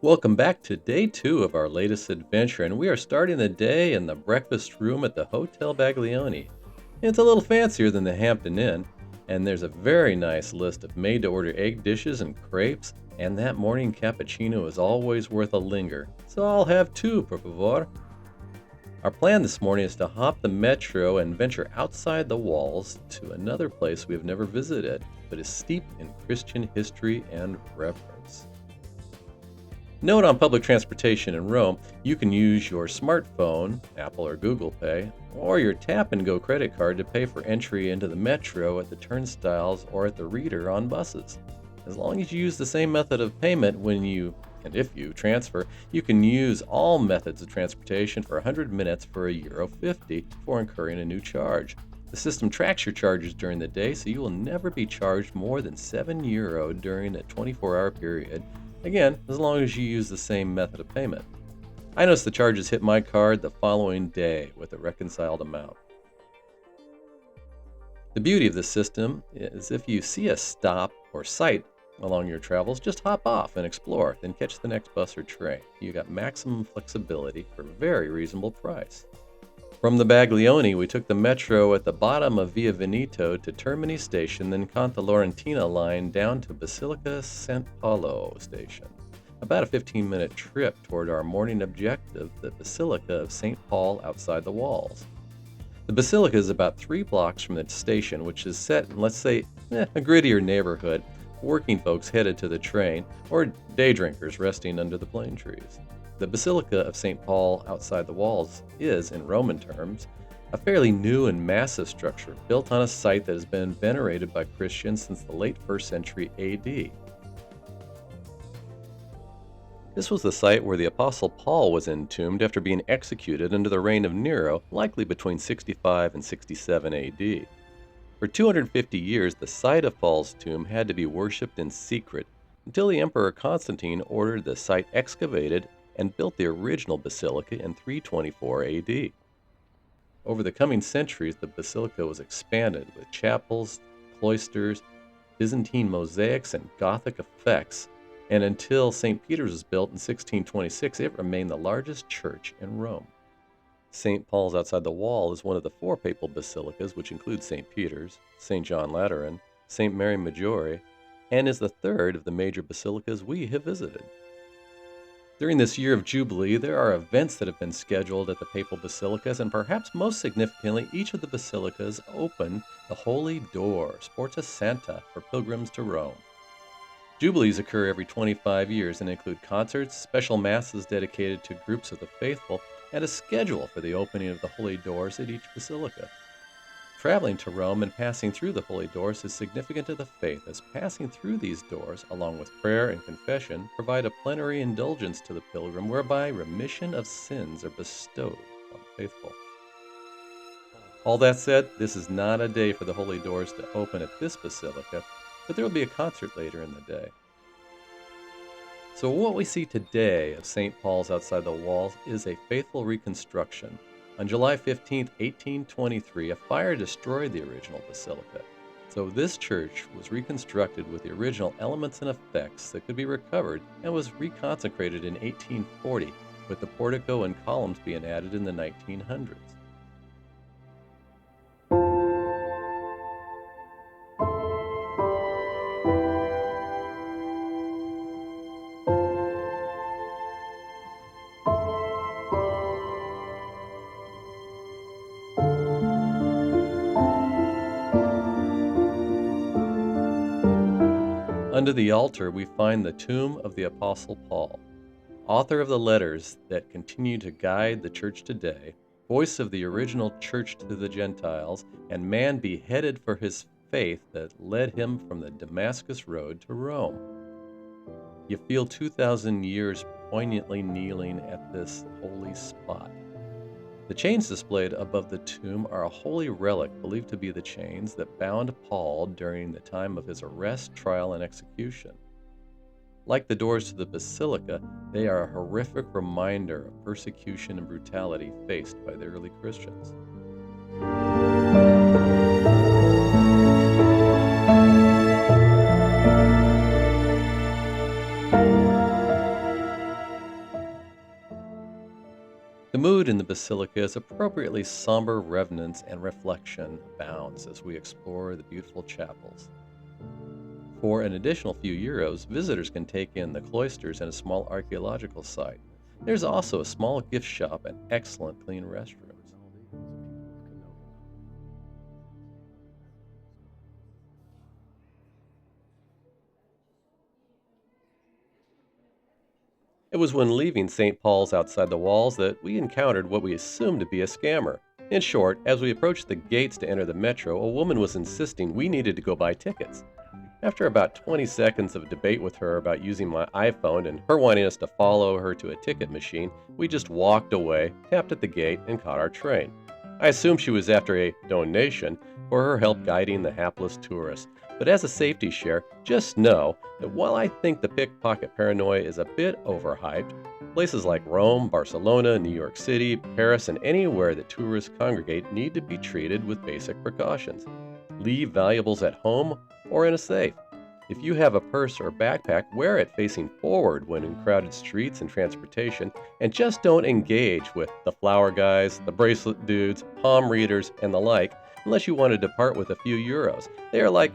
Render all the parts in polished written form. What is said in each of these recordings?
Welcome back to day 2 of our latest adventure, and we are starting the day in the breakfast room at the Hotel Baglioni. It's a little fancier than the Hampton Inn, and there's a very nice list of made-to-order egg dishes and crepes, and that morning cappuccino is always worth a linger, so I'll have two, por favor. Our plan this morning is to hop the metro and venture outside the walls to another place we have never visited, but is steeped in Christian history and reverence. Note on public transportation in Rome, you can use your smartphone, Apple or Google Pay, or your Tap and Go credit card to pay for entry into the metro at the turnstiles or at the reader on buses. As long as you use the same method of payment if you transfer, you can use all methods of transportation for 100 minutes for €1.50 before incurring a new charge. The system tracks your charges during the day, so you will never be charged more than €7 during a 24-hour period. Again, as long as you use the same method of payment. I noticed the charges hit my card the following day with a reconciled amount. The beauty of this system is if you see a stop or site along your travels, just hop off and explore, then catch the next bus or train. You got maximum flexibility for a very reasonable price. From the Baglioni, we took the metro at the bottom of Via Veneto to Termini station, then caught the Laurentina line down to Basilica St. Paolo station. About a 15-minute trip toward our morning objective, the Basilica of St. Paul outside the walls. The Basilica is about 3 blocks from the station, which is set in, let's say, a grittier neighborhood, working folks headed to the train, or day drinkers resting under the plane trees. The Basilica of St. Paul outside the walls is, in Roman terms, a fairly new and massive structure built on a site that has been venerated by Christians since the late 1st century AD. This was the site where the Apostle Paul was entombed after being executed under the reign of Nero, likely between 65 and 67 AD. For 250 years, the site of Paul's tomb had to be worshipped in secret until the Emperor Constantine ordered the site excavated and built the original basilica in 324 AD. Over the coming centuries, the basilica was expanded with chapels, cloisters, Byzantine mosaics, and Gothic effects, and until St. Peter's was built in 1626, it remained the largest church in Rome. St. Paul's outside the wall is one of the 4 papal basilicas, which include St. Peter's, St. John Lateran, St. Mary Maggiore, and is the 3rd of the major basilicas we have visited. During this year of Jubilee, there are events that have been scheduled at the papal basilicas, and perhaps most significantly, each of the basilicas open the Holy Doors, Porta Santa, for pilgrims to Rome. Jubilees occur every 25 years and include concerts, special masses dedicated to groups of the faithful, and a schedule for the opening of the Holy Doors at each basilica. Traveling to Rome and passing through the Holy Doors is significant to the faith, as passing through these doors, along with prayer and confession, provide a plenary indulgence to the pilgrim, whereby remission of sins are bestowed on the faithful. All that said, this is not a day for the Holy Doors to open at this basilica, but there will be a concert later in the day. So what we see today of St. Paul's outside the walls is a faithful reconstruction. On July 15, 1823, a fire destroyed the original basilica. So this church was reconstructed with the original elements and effects that could be recovered and was reconsecrated in 1840, with the portico and columns being added in the 1900s. Under the altar, we find the tomb of the Apostle Paul, author of the letters that continue to guide the church today, voice of the original church to the Gentiles, and man beheaded for his faith that led him from the Damascus road to Rome. You feel 2,000 years poignantly kneeling at this holy spot. The chains displayed above the tomb are a holy relic believed to be the chains that bound Paul during the time of his arrest, trial, and execution. Like the doors to the basilica, they are a horrific reminder of persecution and brutality faced by the early Christians. The mood in the Basilica is appropriately somber reverence and reflection abounds as we explore the beautiful chapels. For an additional few euros, visitors can take in the cloisters and a small archaeological site. There's also a small gift shop and excellent clean restrooms. It was when leaving St. Paul's outside the walls that we encountered what we assumed to be a scammer. In short, as we approached the gates to enter the metro, a woman was insisting we needed to go buy tickets. After about 20 seconds of debate with her about using my iPhone and her wanting us to follow her to a ticket machine, we just walked away, tapped at the gate, and caught our train. I assumed she was after a donation for her help guiding the hapless tourist. But as a safety share, just know that while I think the pickpocket paranoia is a bit overhyped, places like Rome, Barcelona, New York City, Paris, and anywhere that tourists congregate need to be treated with basic precautions. Leave valuables at home or in a safe. If you have a purse or backpack, wear it facing forward when in crowded streets and transportation, and just don't engage with the flower guys, the bracelet dudes, palm readers, and the like, unless you want to depart with a few euros. They are like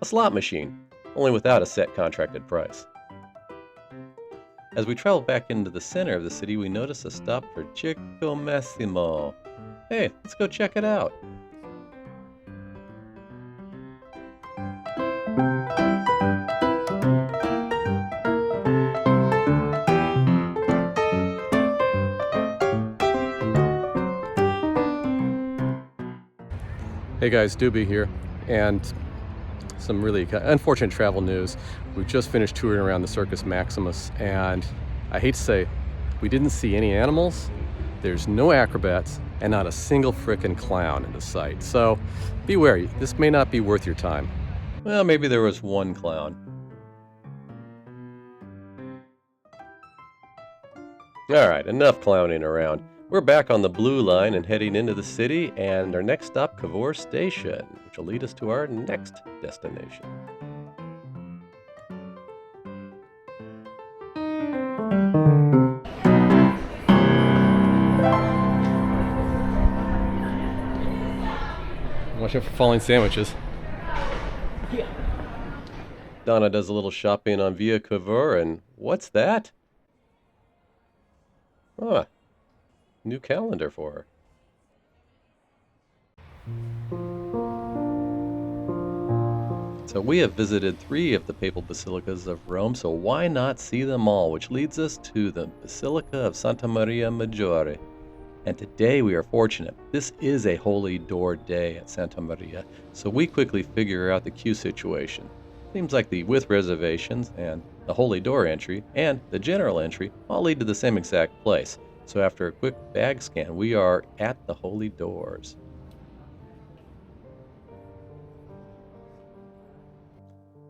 a slot machine, only without a set contracted price. As we travel back into the center of the city, we notice a stop for Circus Maximus. Hey, let's go check it out. Hey guys, Doobie here, and some really unfortunate travel news. We just finished touring around the Circus Maximus, and I hate to say, we didn't see any animals, there's no acrobats, and not a single frickin' clown in the sight. So be wary, this may not be worth your time. Well, maybe there was one clown. Alright, enough clowning around. We're back on the blue line and heading into the city, and our next stop, Cavour Station, which will lead us to our next destination. Watch out for falling sandwiches. Yeah. Donna does a little shopping on Via Cavour, and what's that? Ah. New calendar for her. So we have visited 3 of the Papal Basilicas of Rome, so why not see them all, which leads us to the Basilica of Santa Maria Maggiore. And today we are fortunate. This is a Holy Door day at Santa Maria, so we quickly figure out the queue situation. Seems like the with reservations and the Holy Door entry and the general entry all lead to the same exact place. So after a quick bag scan, we are at the Holy Doors.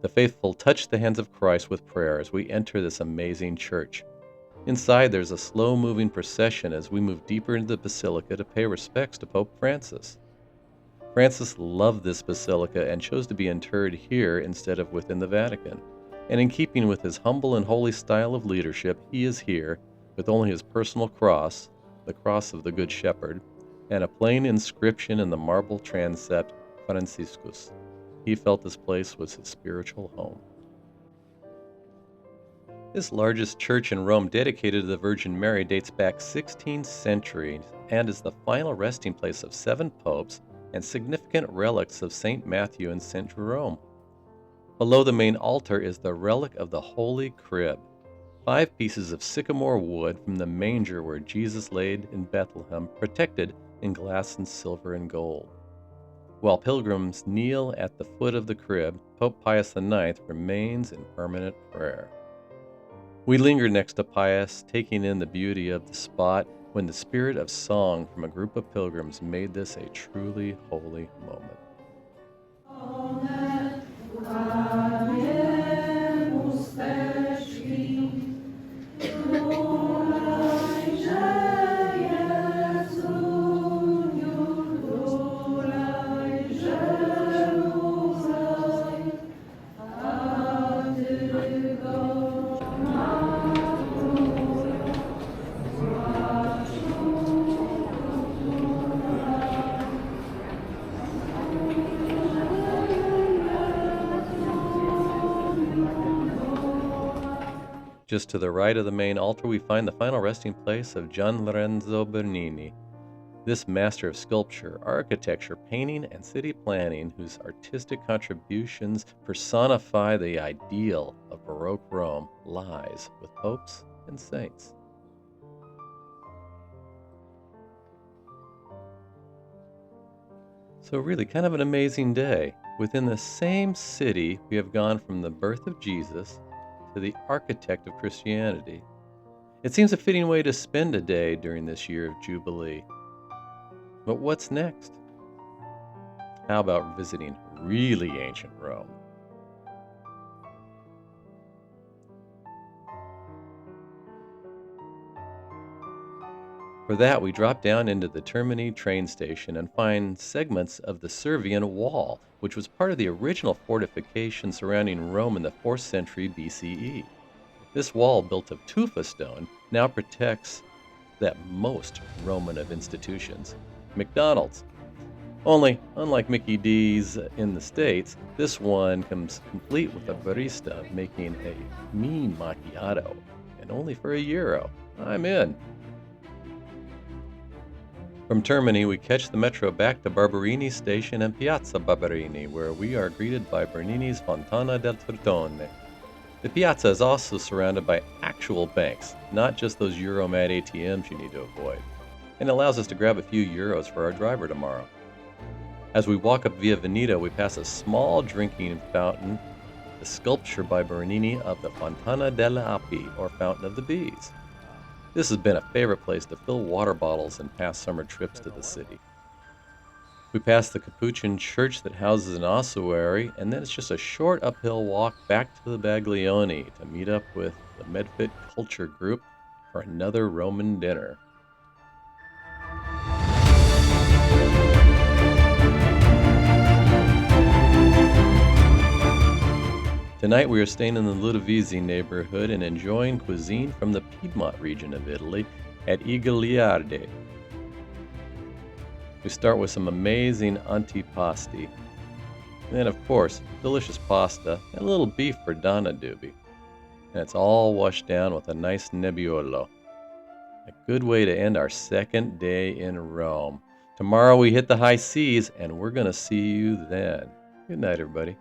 The faithful touch the hands of Christ with prayer as we enter this amazing church. Inside, there's a slow-moving procession as we move deeper into the basilica to pay respects to Pope Francis. Francis loved this basilica and chose to be interred here instead of within the Vatican. And in keeping with his humble and holy style of leadership, he is here with only his personal cross, the cross of the Good Shepherd, and a plain inscription in the marble transept, Franciscus. He felt this place was his spiritual home. This largest church in Rome dedicated to the Virgin Mary dates back 16th century and is the final resting place of 7 popes and significant relics of St. Matthew and St. Jerome. Below the main altar is the relic of the Holy Crib, 5 pieces of sycamore wood from the manger where Jesus laid in Bethlehem, protected in glass and silver and gold. While pilgrims kneel at the foot of the crib, Pope Pius IX remains in permanent prayer. We linger next to Pius, taking in the beauty of the spot when the spirit of song from a group of pilgrims made this a truly holy moment. Just to the right of the main altar, we find the final resting place of Gian Lorenzo Bernini, this master of sculpture, architecture, painting, and city planning, whose artistic contributions personify the ideal of Baroque Rome, lies with popes and saints. So really kind of an amazing day. Within the same city, we have gone from the birth of Jesus to the architect of Christianity. It seems a fitting way to spend a day during this year of Jubilee. But what's next? How about visiting really ancient Rome? For that, we drop down into the Termini train station and find segments of the Servian Wall, which was part of the original fortification surrounding Rome in the 4th century BCE. This wall, built of tufa stone, now protects that most Roman of institutions, McDonald's. Only, unlike Mickey D's in the States, this one comes complete with a barista making a mean macchiato, and only for €1. I'm in. From Termini, we catch the metro back to Barberini Station and Piazza Barberini, where we are greeted by Bernini's Fontana del Tortone. The piazza is also surrounded by actual banks, not just those Euromat ATMs you need to avoid, and allows us to grab a few euros for our driver tomorrow. As we walk up Via Veneto, we pass a small drinking fountain, the sculpture by Bernini of the Fontana delle Api, or Fountain of the Bees. This has been a favorite place to fill water bottles in past summer trips to the city. We pass the Capuchin church that houses an ossuary, and then it's just a short uphill walk back to the Baglioni to meet up with the MedFit Culture Group for another Roman dinner. Tonight we are staying in the Ludovisi neighborhood and enjoying cuisine from the Piedmont region of Italy at I Goliardi. We start with some amazing antipasti, and then of course delicious pasta and a little beef for Donna Doobie. And it's all washed down with a nice nebbiolo. A good way to end our second day in Rome. Tomorrow we hit the high seas, and we're going to see you then. Good night, everybody.